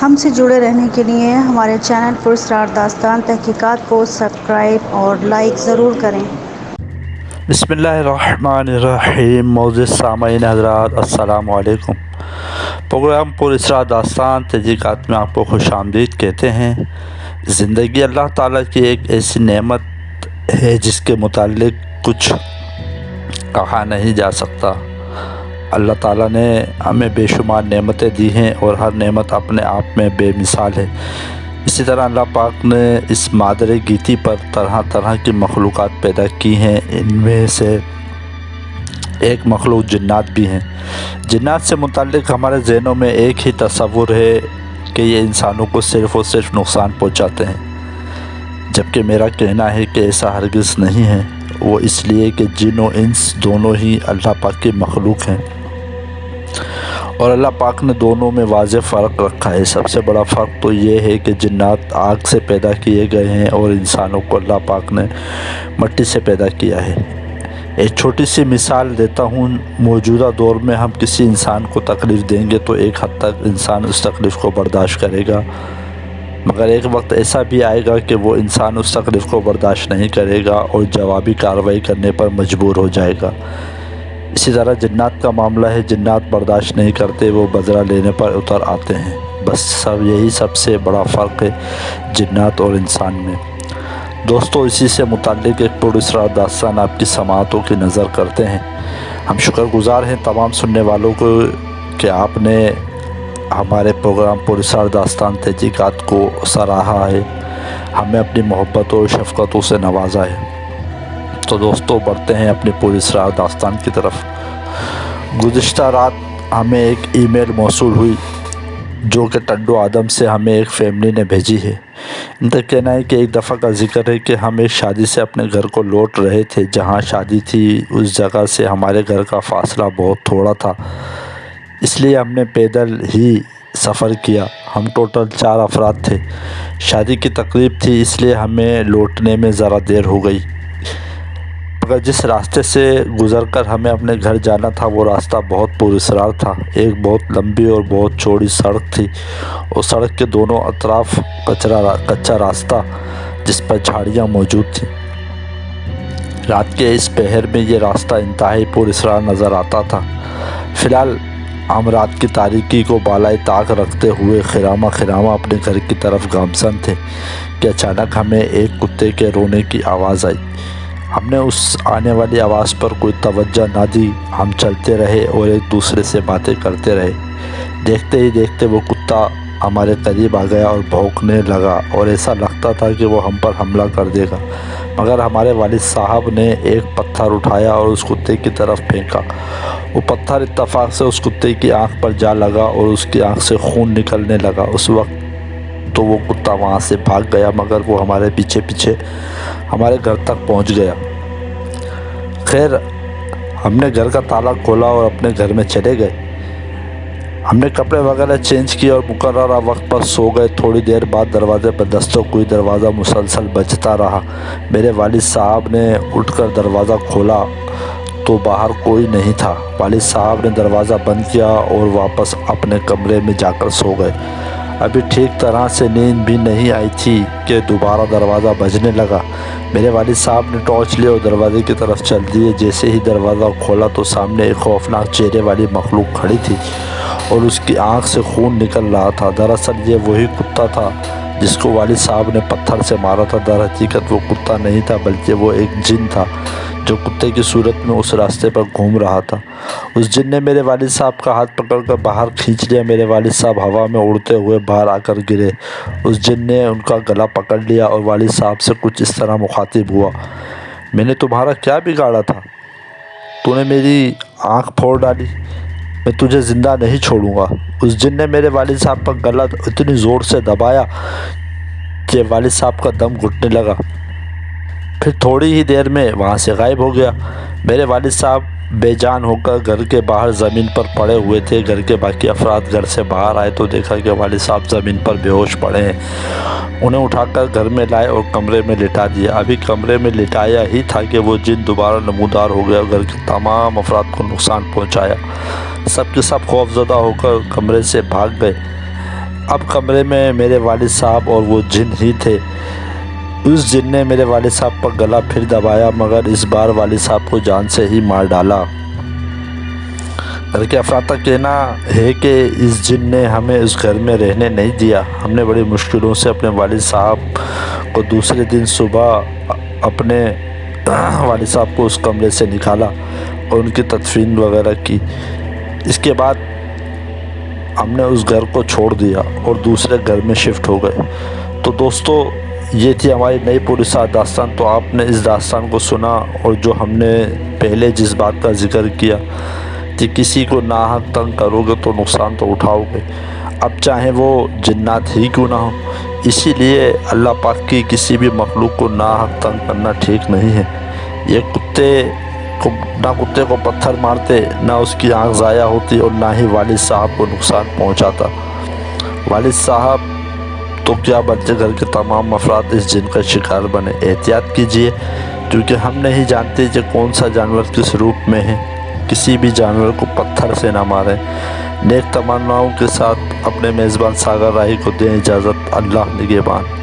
ہم سے جڑے رہنے کے لیے ہمارے چینل پراسرار داستان تحقیقات کو سبسکرائب اور لائک ضرور کریں۔ بسم اللہ الرحمن الرحیم۔ معزز سامعین حضرات، السلام علیکم۔ پروگرام پراسرار داستان تحقیقات میں آپ کو خوش آمدید کہتے ہیں۔ زندگی اللہ تعالیٰ کی ایک ایسی نعمت ہے جس کے متعلق کچھ کہا نہیں جا سکتا۔ اللہ تعالیٰ نے ہمیں بے شمار نعمتیں دی ہیں اور ہر نعمت اپنے آپ میں بے مثال ہے۔ اسی طرح اللہ پاک نے اس مادر گیتی پر طرح طرح کی مخلوقات پیدا کی ہیں۔ ان میں سے ایک مخلوق جنات بھی ہیں۔ جنات سے متعلق ہمارے ذہنوں میں ایک ہی تصور ہے کہ یہ انسانوں کو صرف اور صرف نقصان پہنچاتے ہیں، جبکہ میرا کہنا ہے کہ ایسا ہرگز نہیں ہے۔ وہ اس لیے کہ جن و انس دونوں ہی اللہ پاک کی مخلوق ہیں، اور اللہ پاک نے دونوں میں واضح فرق رکھا ہے۔ سب سے بڑا فرق تو یہ ہے کہ جنات آگ سے پیدا کیے گئے ہیں اور انسانوں کو اللہ پاک نے مٹی سے پیدا کیا ہے۔ ایک چھوٹی سی مثال دیتا ہوں۔ موجودہ دور میں ہم کسی انسان کو تکلیف دیں گے تو ایک حد تک انسان اس تکلیف کو برداشت کرے گا، مگر ایک وقت ایسا بھی آئے گا کہ وہ انسان اس تکلیف کو برداشت نہیں کرے گا اور جوابی کارروائی کرنے پر مجبور ہو جائے گا۔ اسی طرح جنات کا معاملہ ہے۔ جنات برداشت نہیں کرتے، وہ بدلہ لینے پر اتر آتے ہیں۔ بس یہی سب سے بڑا فرق ہے جنات اور انسان میں۔ دوستو، اسی سے متعلق ایک پراسرار داستان آپ کی سماعتوں کی نظر کرتے ہیں۔ ہم شکر گزار ہیں تمام سننے والوں کو کہ آپ نے ہمارے پروگرام پراسرار داستان تحقیقات کو سراہا ہے، ہمیں اپنی محبت اور شفقتوں سے نوازا ہے۔ تو دوستو، بڑھتے ہیں اپنی پراسرار داستان کی طرف۔ گزشتہ رات ہمیں ایک ای میل موصول ہوئی جو کہ ٹنڈو آدم سے ہمیں ایک فیملی نے بھیجی ہے۔ ان کا کہنا ہے کہ ایک دفعہ کا ذکر ہے کہ ہم ایک شادی سے اپنے گھر کو لوٹ رہے تھے۔ جہاں شادی تھی اس جگہ سے ہمارے گھر کا فاصلہ بہت تھوڑا تھا، اس لیے ہم نے پیدل ہی سفر کیا۔ ہم ٹوٹل 4 افراد تھے۔ شادی کی تقریب تھی، اس لیے ہمیں لوٹنے میں ذرا دیر ہو گئی، مگر جس راستے سے گزر کر ہمیں اپنے گھر جانا تھا وہ راستہ بہت پراسرار تھا۔ ایک بہت لمبی اور بہت چوڑی سڑک تھی اور سڑک کے دونوں اطراف کچا راستہ جس پر جھاڑیاں موجود تھیں۔ رات کے اس پہر میں یہ راستہ انتہائی پراسرار نظر آتا تھا۔ فی الحال ہم رات کی تاریکی کو بالائے طاق رکھتے ہوئے خرامہ خرامہ اپنے گھر کی طرف گامزن تھے کہ اچانک ہمیں ایک کتے کے رونے کی آواز آئی۔ ہم نے اس آنے والی آواز پر کوئی توجہ نہ دی۔ ہم چلتے رہے اور ایک دوسرے سے باتیں کرتے رہے۔ دیکھتے ہی دیکھتے وہ کتا ہمارے قریب آ گیا اور بھونکنے لگا اور ایسا لگتا تھا کہ وہ ہم پر حملہ کر دے گا، مگر ہمارے والد صاحب نے ایک پتھر اٹھایا اور اس کتے کی طرف پھینکا۔ وہ پتھر اتفاق سے اس کتے کی آنکھ پر جا لگا اور اس کی آنکھ سے خون نکلنے لگا۔ اس وقت تو وہ کتا وہاں سے بھاگ گیا، مگر وہ ہمارے پیچھے پیچھے ہمارے گھر تک پہنچ گیا۔ خیر، ہم نے گھر کا تالا کھولا اور اپنے گھر میں چلے گئے۔ ہم نے کپڑے وغیرہ چینج کیے اور مقررہ وقت پر سو گئے۔ تھوڑی دیر بعد دروازے پر دستک ہوئی۔ دروازہ مسلسل بجتا رہا۔ میرے والد صاحب نے اٹھ کر دروازہ کھولا تو باہر کوئی نہیں تھا۔ والد صاحب نے دروازہ بند کیا اور واپس اپنے کمرے میں جا کر سو گئے۔ ابھی ٹھیک طرح سے نیند بھی نہیں آئی تھی کہ دوبارہ دروازہ بجنے لگا۔ میرے والد صاحب نے ٹارچ لی اور دروازے کی طرف چل دیے۔ جیسے ہی دروازہ کھولا تو سامنے ایک خوفناک چہرے والی مخلوق کھڑی تھی اور اس کی آنکھ سے خون نکل رہا تھا۔ دراصل یہ وہی کتا تھا جس کو والد صاحب نے پتھر سے مارا تھا۔ در حقیقت وہ کتا نہیں تھا بلکہ وہ ایک جن تھا جو کتے کی صورت میں اس راستے پر گھوم رہا تھا۔ اس جن نے میرے والد صاحب کا ہاتھ پکڑ کر باہر کھینچ لیا۔ میرے والد صاحب ہوا میں اڑتے ہوئے باہر آ کر گرے۔ اس جن نے ان کا گلا پکڑ لیا اور والد صاحب سے کچھ اس طرح مخاطب ہوا: میں نے تمہارا کیا بگاڑا تھا؟ تو نے میری آنکھ پھوڑ ڈالی، میں تجھے زندہ نہیں چھوڑوں گا۔ اس جن نے میرے والد صاحب کا گلا اتنی زور سے دبایا کہ والد صاحب کا دم گھٹنے لگا، پھر تھوڑی ہی دیر میں وہاں سے غائب ہو گیا۔ میرے والد صاحب بے جان ہو کر گھر کے باہر زمین پر پڑے ہوئے تھے۔ گھر کے باقی افراد گھر سے باہر آئے تو دیکھا کہ والد صاحب زمین پر بے ہوش پڑے ہیں۔ انہیں اٹھا کر گھر میں لائے اور کمرے میں لٹا دیا۔ ابھی کمرے میں لٹایا ہی تھا کہ وہ جن دوبارہ نمودار ہو گیا اور گھر کے تمام افراد کو نقصان پہنچایا۔ سب کے سب خوف زدہ ہو کر کمرے سے بھاگ گئے۔ اب کمرے میں میرے والد صاحب اور وہ جن ہی تھے۔ اس جن نے میرے والد صاحب پر گلا پھر دبایا، مگر اس بار والد صاحب کو جان سے ہی مار ڈالا۔ گھر کے افراد کا کہنا ہے کہ اس جن نے ہمیں اس گھر میں رہنے نہیں دیا۔ ہم نے بڑی مشکلوں سے اپنے والد صاحب کو دوسرے دن صبح اپنے والد صاحب کو اس کمرے سے نکالا اور ان کی تدفین وغیرہ کی۔ اس کے بعد ہم نے اس گھر کو چھوڑ دیا اور دوسرے گھر میں شفٹ ہو گئے۔ تو دوستو، یہ تھی ہماری نئی پراسرار داستان۔ تو آپ نے اس داستان کو سنا، اور جو ہم نے پہلے جس بات کا ذکر کیا کہ کسی کو ناحق تنگ کرو گے تو نقصان تو اٹھاؤ گے، اب چاہے وہ جنات ہی کیوں نہ ہو۔ اسی لیے اللہ پاک کی کسی بھی مخلوق کو ناحق تنگ کرنا ٹھیک نہیں ہے۔ یہ نہ کتے کو پتھر مارتے، نہ اس کی آنکھ ضائع ہوتی، اور نہ ہی والد صاحب کو نقصان پہنچاتا۔ والد صاحب تو کیا بلکہ گھر کے تمام افراد اس جن کا شکار بنے۔ احتیاط کیجیے، کیونکہ ہم نہیں جانتے کہ کون سا جانور کس روپ میں ہے۔ کسی بھی جانور کو پتھر سے نہ ماریں۔ نیک تمناؤں کے ساتھ اپنے میزبان ساگر راہی کو دیں اجازت۔ اللہ نگہبان۔